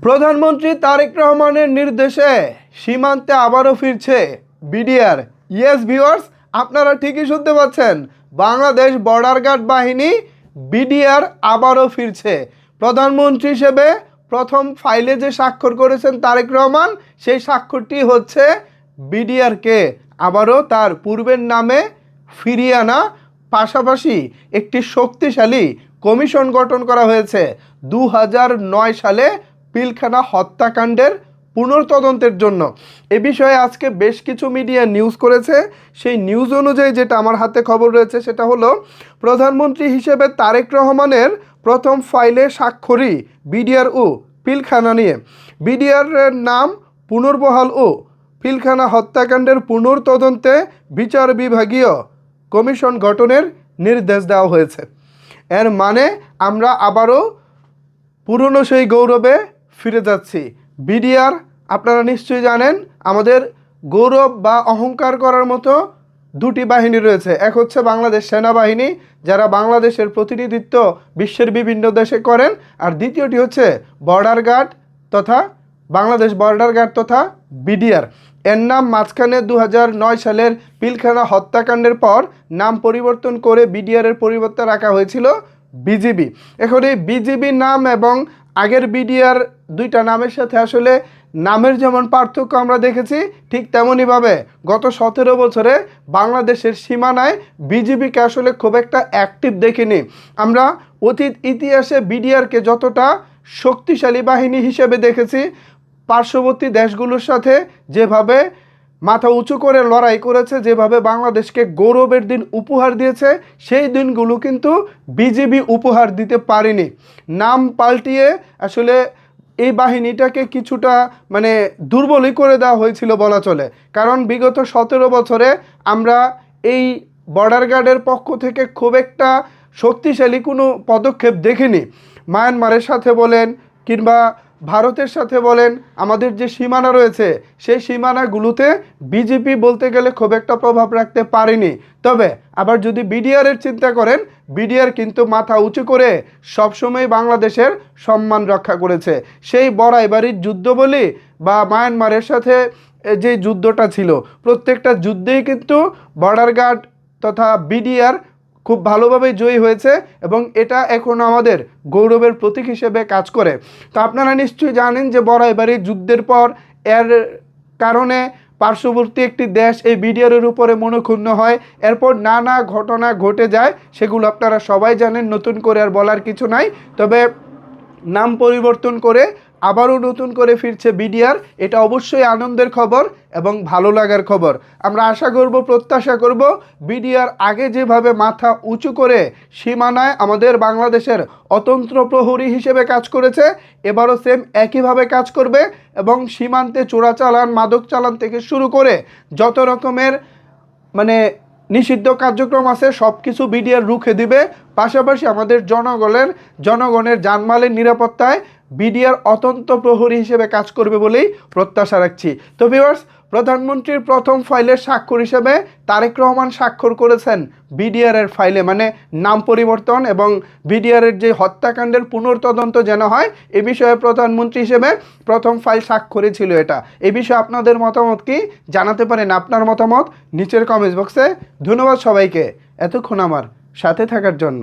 প্রধানমন্ত্রী তারেক রহমানের নির্দেশে সীমান্তে আবারও ফিরছে বিডিআর। ইয়েস ভিউয়ার্স, আপনারা ঠিকই শুনতে পাচ্ছেন, বাংলাদেশ বর্ডার গার্ড বাহিনী বিডিআর আবারও ফিরছে। প্রধানমন্ত্রী হিসেবে প্রথম ফাইলে যে স্বাক্ষর করেছেন তারেক রহমান, সেই স্বাক্ষরটি হচ্ছে বিডিআরকে আবারও তার পূর্বের নামে ফিরিয়ে আনা, পাশাপাশি একটি শক্তিশালী কমিশন গঠন করা হয়েছে 2009 সালে পিলখানা হত্যাকাণ্ডের পুনর্তদন্তের জন্য। এ বিষয়ে আজকে বেশ কিছু মিডিয়া নিউজ করেছে। সেই নিউজ অনুযায়ী যেটা আমার হাতে খবর রয়েছে সেটা হলো, প্রধানমন্ত্রী হিসেবে তারেক রহমানের প্রথম ফাইলে স্বাক্ষরই বিডিআর ও পিলখানা নিয়ে। বিডিআরের নাম পুনর্বহাল ও পিলখানা হত্যাকাণ্ডের পুনর্তদন্তে বিচার বিভাগীয় কমিশন গঠনের নির্দেশ দেওয়া হয়েছে। এর মানে আমরা আবারও পুরনো সেই গৌরবে ফিরে যাচ্ছি। বিডিআর, আপনারা নিশ্চয়ই জানেন, আমাদের গৌরব বা অহংকার করার মতো দুটি বাহিনী রয়েছে। এক হচ্ছে বাংলাদেশ সেনাবাহিনী, যারা বাংলাদেশের প্রতিনিধিত্ব বিশ্বের বিভিন্ন দেশে করেন, আর দ্বিতীয়টি হচ্ছে বর্ডার গার্ড তথা বাংলাদেশ বর্ডার গার্ড তথা বিডিআর। এর নাম মাঝখানে 2009 সালের পিলখানা হত্যাকাণ্ডের পর নাম পরিবর্তন করে বিডিআরের পরিবর্তে রাখা হয়েছিল বিজিবি। এখন এই বিজিবি নাম এবং আগের বিডিআর দুইটা নামের সাথে আসলে নামের যেমন পার্থক্য আমরা দেখেছি, ঠিক তেমনইভাবে গত 17 বছরে বাংলাদেশের সীমানায় বিজিবিকে আসলে খুব একটা অ্যাক্টিভ দেখিনি আমরা। অতীত ইতিহাসে বিডিআরকে যতটা শক্তিশালী বাহিনী হিসেবে দেখেছি, পার্শ্ববর্তী দেশগুলোর সাথে যেভাবে মাথা উঁচু করে লড়াই করেছে, যেভাবে বাংলাদেশকে গৌরবের দিন উপহার দিয়েছে, সেই দিনগুলো কিন্তু বিজিবি উপহার দিতে পারেনি। নাম পাল্টিয়ে আসলে এই বাহিনীটাকে কিছুটা দুর্বলই করে দেওয়া হয়েছিল বলা চলে। কারণ বিগত 17 বছরে আমরা এই বর্ডার গার্ডের পক্ষ থেকে খুব একটা শক্তিশালী কোনো পদক্ষেপ দেখিনি। মায়ানমারের সাথে বলেন কিংবা ভারতের সাথে বলেন, আমাদের যে সীমানা রয়েছে সেই সীমানাগুলোতে বিজেপি বলতে গেলে খুব একটা প্রভাব রাখতে পারেনি। তবে আবার যদি বিডিআরের চিন্তা করেন, বিডিআর কিন্তু মাথা উঁচু করে সবসময় বাংলাদেশের সম্মান রক্ষা করেছে। সেই বড়াইবাড়ির যুদ্ধ বলি বা মায়ানমারের সাথে যে যুদ্ধটা ছিল, প্রত্যেকটা যুদ্ধেই কিন্তু বর্ডার গার্ড তথা বিডিআর খুব ভালোভাবে জয়ী হয়েছে এবং এটা এখন আমাদের গৌরবের প্রতীক হিসেবে কাজ করে। তো আপনারা নিশ্চয়ই জানেন যে বড়াইবাড়ির যুদ্ধের পর এর কারণে পার্শ্ববর্তী একটি দেশ এই বিডিআরের উপরে মনোক্ষুণ্ণ হয়। এরপর নানা ঘটনা ঘটে যায়, সেগুলো আপনারা সবাই জানেন, নতুন করে আর বলার কিছু নাই। তবে নাম পরিবর্তন করে আবারও নতুন করে ফিরছে বিডিআর, এটা অবশ্যই আনন্দের খবর এবং ভালো লাগার খবর। আমরা আশা করব, প্রত্যাশা করব, বিডিআর আগে যেভাবে মাথা উঁচু করে সীমানায় আমাদের বাংলাদেশের অতন্ত্র প্রহরী হিসেবে কাজ করেছে, এবারও সেম একইভাবে কাজ করবে এবং সীমান্তে চোরাচালান, মাদক চালান থেকে শুরু করে যত রকমের নিষিদ্ধ কার্যক্রম আছে সব কিছু বিডিআর রুখে দিবে। পাশাপাশি আমাদের জনগণের জানমালের নিরাপত্তায় বিডিআর অতন্ত্র প্রহরী হিসেবে কাজ করবে বলেই প্রত্যাশা রাখছি। তো ভিউয়ার্স, প্রধানমন্ত্রীর প্রথম ফাইলের স্বাক্ষর হিসেবে তারেক রহমান স্বাক্ষর করেছেন বিডিআরের ফাইলে, নাম পরিবর্তন এবং বিডিআরের যে হত্যাকাণ্ডের পুনর্তদন্ত যেন হয়, এ বিষয়ে প্রধানমন্ত্রী হিসেবে প্রথম ফাইল স্বাক্ষরই ছিল এটা। এ বিষয়ে আপনাদের মতামত কি জানাতে পারেন, আপনার মতামত নিচের কমেন্টস বক্সে। ধন্যবাদ সবাইকে এতক্ষণ আমার সাথে থাকার জন্য।